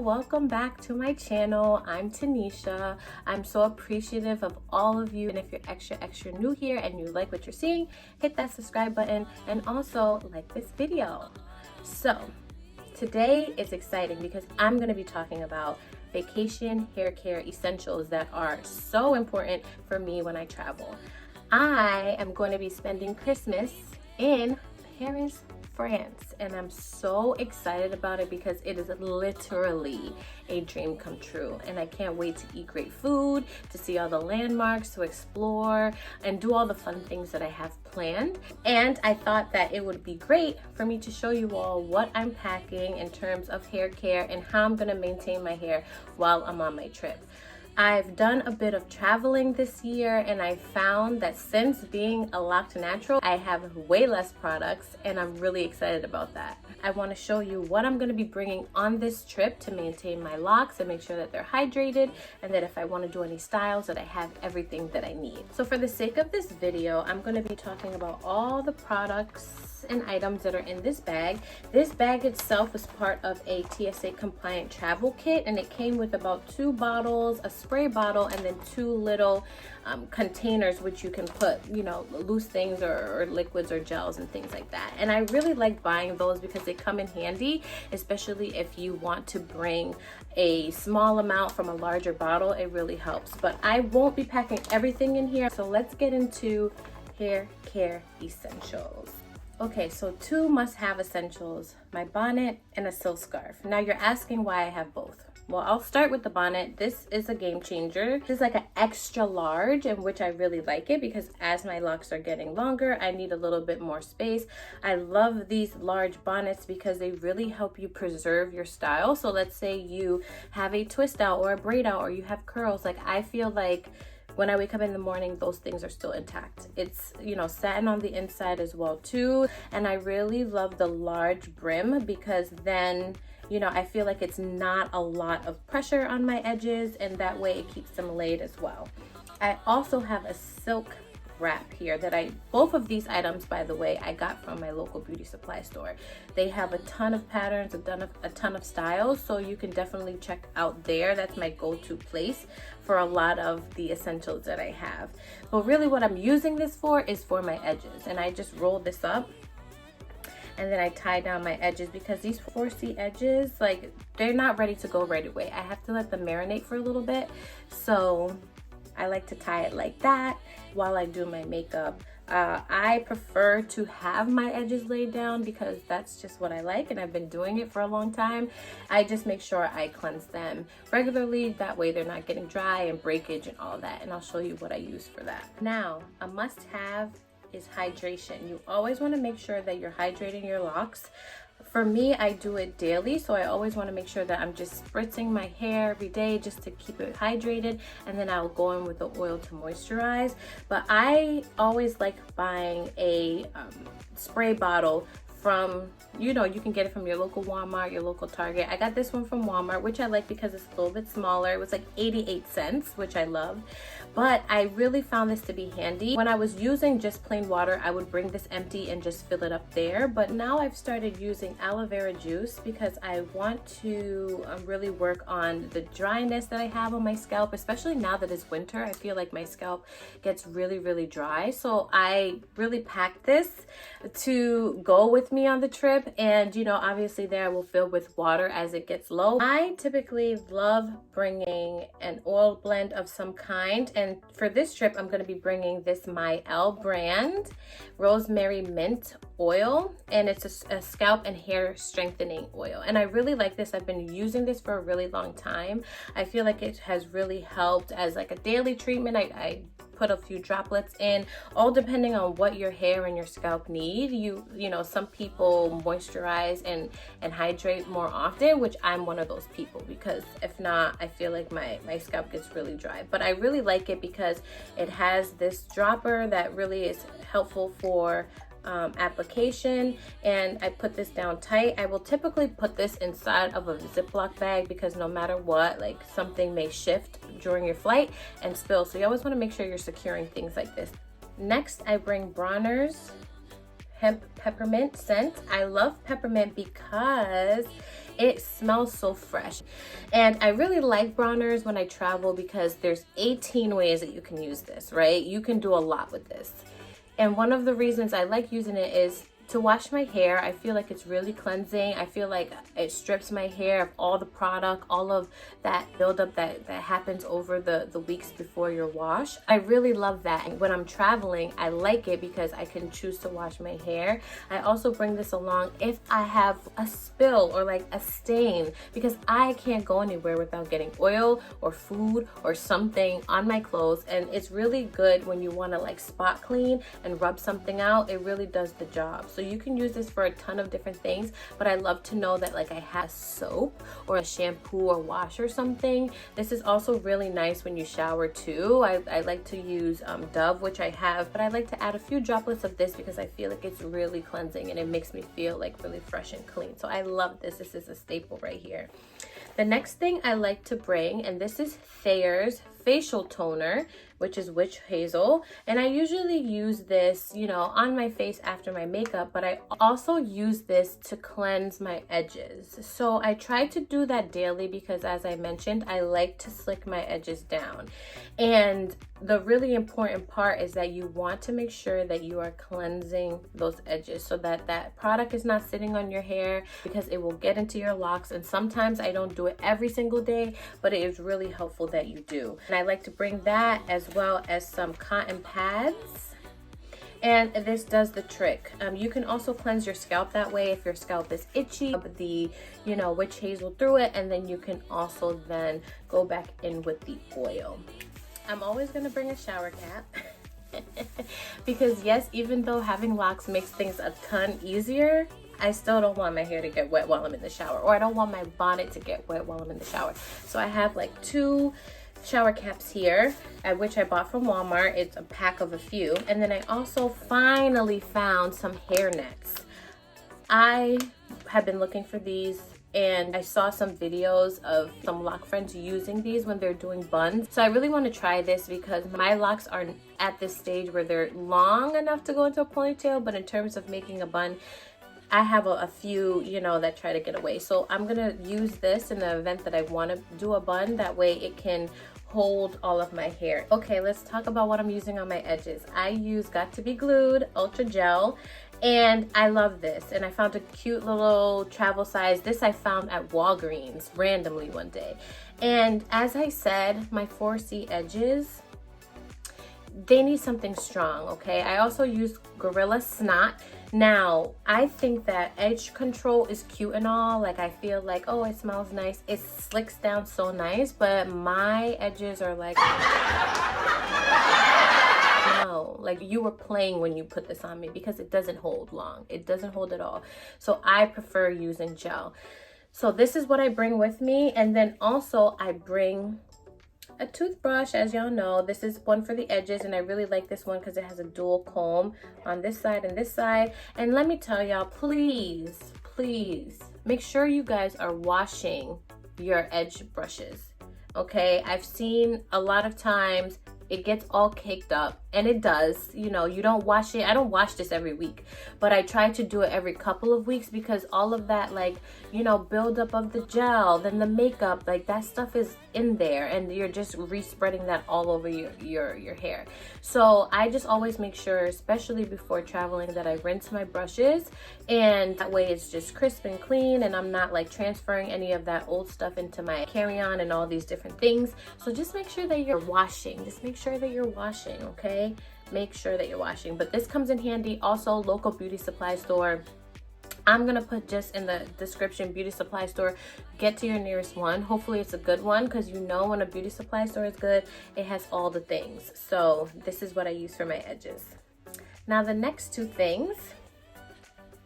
Welcome back to my channel. I'm Tanisha. I'm so appreciative of all of you, and if you're extra new here and you like what you're seeing, hit that subscribe button and also like this video. So today is exciting because I'm going to be talking about vacation hair care essentials that are so important for me when I travel. I am going to be spending Christmas in Paris, France, and I'm so excited about it because it is literally a dream come true, and I can't wait to eat great food, to see all the landmarks, to explore and do all the fun things that I have planned. And I thought that it would be great for me to show you all what I'm packing in terms of hair care and how I'm going to maintain my hair while I'm on my trip. I've done a bit of traveling this year, and I found that since being a locs natural, I have way less products, and I'm really excited about that. I want to show you what I'm going to be bringing on this trip to maintain my locks and make sure that they're hydrated, and that if I want to do any styles, that I have everything that I need. So for the sake of this video, I'm going to be talking about all the products and items that are in this bag. This bag itself is part of a TSA compliant travel kit, and it came with about 2 bottles, a spray bottle, and then 2 little containers which you can put, you know, loose things or liquids or gels and things like that. And I really like buying those because they come in handy, especially if you want to bring a small amount from a larger bottle. It really helps. But I won't be packing everything in here, so let's get into hair care essentials. Okay, so 2 must-have essentials: my bonnet and a silk scarf. Now you're asking why I have both. Well, I'll start with the bonnet. This is a game changer. This is like an extra large, in which I really like it because as my locks are getting longer, I need a little bit more space. I love these large bonnets because they really help you preserve your style. So let's say you have a twist out or a braid out, or you have curls. Like, I feel like when I wake up in the morning, those things are still intact. It's, you know, satin on the inside as well too. And I really love the large brim because then, you know, I feel like it's not a lot of pressure on my edges, and that way it keeps them laid as well. I also have a silk wrap here that both of these items, by the way, I got from my local beauty supply store. They have a ton of patterns, a ton of styles, so you can definitely check out there. That's my go-to place for a lot of the essentials that I have. But really what I'm using this for is for my edges, and I just roll this up and then I tie down my edges because these 4C edges, like, they're not ready to go right away. I have to let them marinate for a little bit. So I like to tie it like that while I do my makeup. I prefer to have my edges laid down because that's just what I like, and I've been doing it for a long time. I just make sure I cleanse them regularly. That way they're not getting dry and breakage and all that. And I'll show you what I use for that. Now, a must-have is hydration. You always want to make sure that you're hydrating your locks. For me, I do it daily, so I always want to make sure that I'm just spritzing my hair every day just to keep it hydrated, and then I'll go in with the oil to moisturize. But I always like buying a spray bottle from, you know, you can get it from your local Walmart, your local Target. I got this one from Walmart, which I like because it's a little bit smaller. It was like 88 cents, which I love. But I really found this to be handy. When I was using just plain water, I would bring this empty and just fill it up there. But now I've started using aloe vera juice because I want to really work on the dryness that I have on my scalp, especially now that it's winter. I feel like my scalp gets really dry. So I really packed this to go with me on the trip, and you know, obviously there I will fill with water as it gets low. I typically love bringing an oil blend of some kind, and for this trip I'm going to be bringing this My L brand Rosemary Mint oil, and it's a scalp and hair strengthening oil, and I really like this. I've been using this for a really long time. I feel like it has really helped as like a daily treatment. I put a few droplets in, all depending on what your hair and your scalp need. You know, some people moisturize and hydrate more often, which I'm one of those people, because if not, I feel like my scalp gets really dry. But I really like it because it has this dropper that really is helpful for application, and I put this down tight. I will typically put this inside of a Ziploc bag because no matter what, like something may shift during your flight and spill. So you always want to make sure you're securing things like this. Next, I bring Bronner's hemp peppermint scent. I love peppermint because it smells so fresh, and I really like Bronner's when I travel because there's 18 ways that you can use this, right? You can do a lot with this, and one of the reasons I like using it is to wash my hair. I feel like it's really cleansing. I feel like it strips my hair of all the product, all of that buildup that happens over the weeks before your wash. I really love that. And when I'm traveling, I like it because I can choose to wash my hair. I also bring this along if I have a spill or like a stain, because I can't go anywhere without getting oil or food or something on my clothes. And it's really good when you want to like spot clean and rub something out. It really does the job. So you can use this for a ton of different things, but I love to know that like I have soap or a shampoo or wash or something. This is also really nice when you shower too. I like to use Dove, which I have, but I like to add a few droplets of this because I feel like it's really cleansing and it makes me feel like really fresh and clean. So I love this. This is a staple right here. The next thing I like to bring, and this is Thayer's facial toner, which is witch hazel, and I usually use this, you know, on my face after my makeup, but I also use this to cleanse my edges. So I try to do that daily because, as I mentioned, I like to slick my edges down. And the really important part is that you want to make sure that you are cleansing those edges so that that product is not sitting on your hair, because it will get into your locks. And sometimes I don't do it every single day, but it is really helpful that you do. And I like to bring that as well as some cotton pads, and this does the trick. You can also cleanse your scalp that way if your scalp is itchy. Rub the, you know, witch hazel through it, and then you can also then go back in with the oil. I'm always gonna bring a shower cap because yes, even though having locks makes things a ton easier, I still don't want my hair to get wet while I'm in the shower, or I don't want my bonnet to get wet while I'm in the shower. So I have like 2 shower caps here, which I bought from Walmart. It's a pack of a few. And then I also finally found some hairnets. I have been looking for these, and I saw some videos of some lock friends using these when they're doing buns. So I really want to try this because my locks are at this stage where they're long enough to go into a ponytail, but in terms of making a bun, I have a few, you know, that try to get away. So I'm gonna use this in the event that I want to do a bun. That way it can hold all of my hair. Okay, let's talk about what I'm using on my edges. I use Got to Be Glued Ultra Gel, and I love this. And I found a cute little travel size. This I found at Walgreens randomly one day. And as I said, my 4C edges, they need something strong, okay? I also use Gorilla Snot. Now, I think that edge control is cute and all. Like, I feel like, oh, it smells nice. It slicks down so nice, but my edges are like, no, like you were playing when you put this on me, because it doesn't hold long. It doesn't hold at all. So I prefer using gel. So this is what I bring with me. And then also I bring a toothbrush. As y'all know, this is one for the edges, and I really like this one because it has a dual comb on this side and this side. And let me tell y'all, please make sure you guys are washing your edge brushes, okay? I've seen a lot of times it gets all caked up, and it does, you know, you don't wash it. I don't wash this every week, but I try to do it every couple of weeks, because all of that, like, you know, buildup of the gel, then the makeup, like that stuff is in there, and you're just respreading that all over your hair. So I just always make sure, especially before traveling, that I rinse my brushes, and that way it's just crisp and clean, and I'm not like transferring any of that old stuff into my carry-on and all these different things. So just make sure that you're washing. Just make sure that you're washing, okay? Make sure that you're washing. But this comes in handy. Also, local beauty supply store. I'm gonna put just in the description, beauty supply store. Get to your nearest one. Hopefully it's a good one, because you know when a beauty supply store is good, it has all the things. So this is what I use for my edges. Now the next 2 things,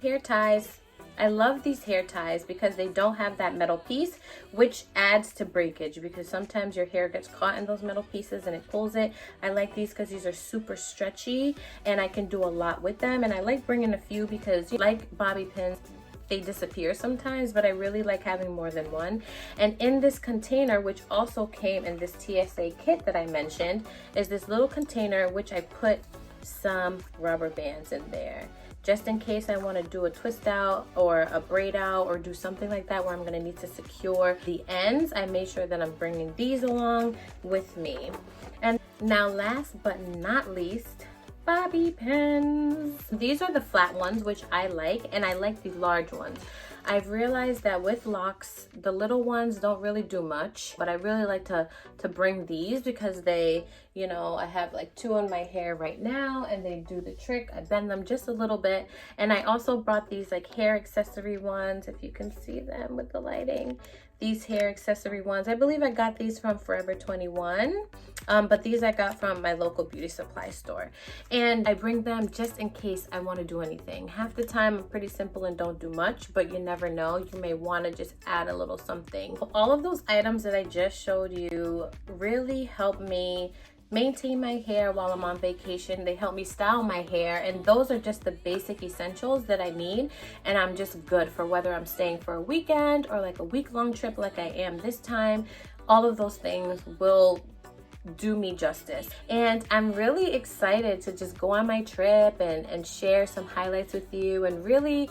hair ties. I love these hair ties because they don't have that metal piece, which adds to breakage because sometimes your hair gets caught in those metal pieces and it pulls it. I like these because these are super stretchy and I can do a lot with them. And I like bringing a few because, like bobby pins, they disappear sometimes, but I really like having more than one. And in this container, which also came in this TSA kit that I mentioned, is this little container which I put some rubber bands in there, just in case I want to do a twist out or a braid out or do something like that where I'm going to need to secure the ends. I made sure that I'm bringing these along with me. And now last but not least, bobby pins. These are the flat ones, which I like, and I like these large ones. I've realized that with locks, the little ones don't really do much, but I really like to bring these because they, you know, I have like 2 on my hair right now and they do the trick. I bend them just a little bit. And I also brought these like hair accessory ones, if you can see them with the lighting. These hair accessory ones, I believe I got these from Forever 21, but these I got from my local beauty supply store. And I bring them just in case I want to do anything. Half the time I'm pretty simple and don't do much, but you never know. You may want to just add a little something. All of those items that I just showed you really help me maintain my hair while I'm on vacation. They help me style my hair, and those are just the basic essentials that I need, and I'm just good for whether I'm staying for a weekend or like a week-long trip like I am this time. All of those things will do me justice, and I'm really excited to just go on my trip and share some highlights with you and really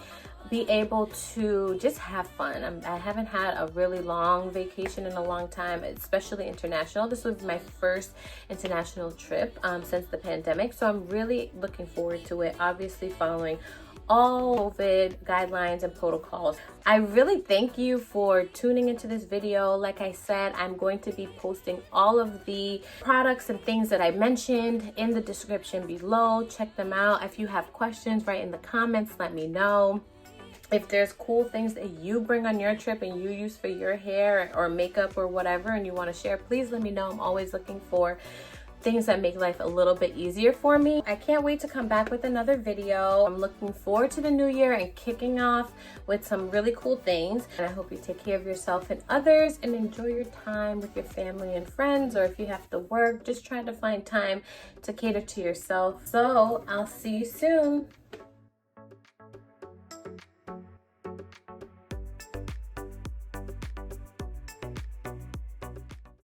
be able to just have fun. I haven't had a really long vacation in a long time, especially international. This was my first international trip since the pandemic, so I'm really looking forward to it, obviously following all COVID guidelines and protocols. I really thank you for tuning into this video. Like I said, I'm going to be posting all of the products and things that I mentioned in the description below. Check them out. If you have questions, write in the comments, let me know. If there's cool things that you bring on your trip and you use for your hair or makeup or whatever and you want to share, please let me know. I'm always looking for things that make life a little bit easier for me. I can't wait to come back with another video. I'm looking forward to the new year and kicking off with some really cool things. And I hope you take care of yourself and others and enjoy your time with your family and friends, or if you have to work, just try to find time to cater to yourself. So I'll see you soon.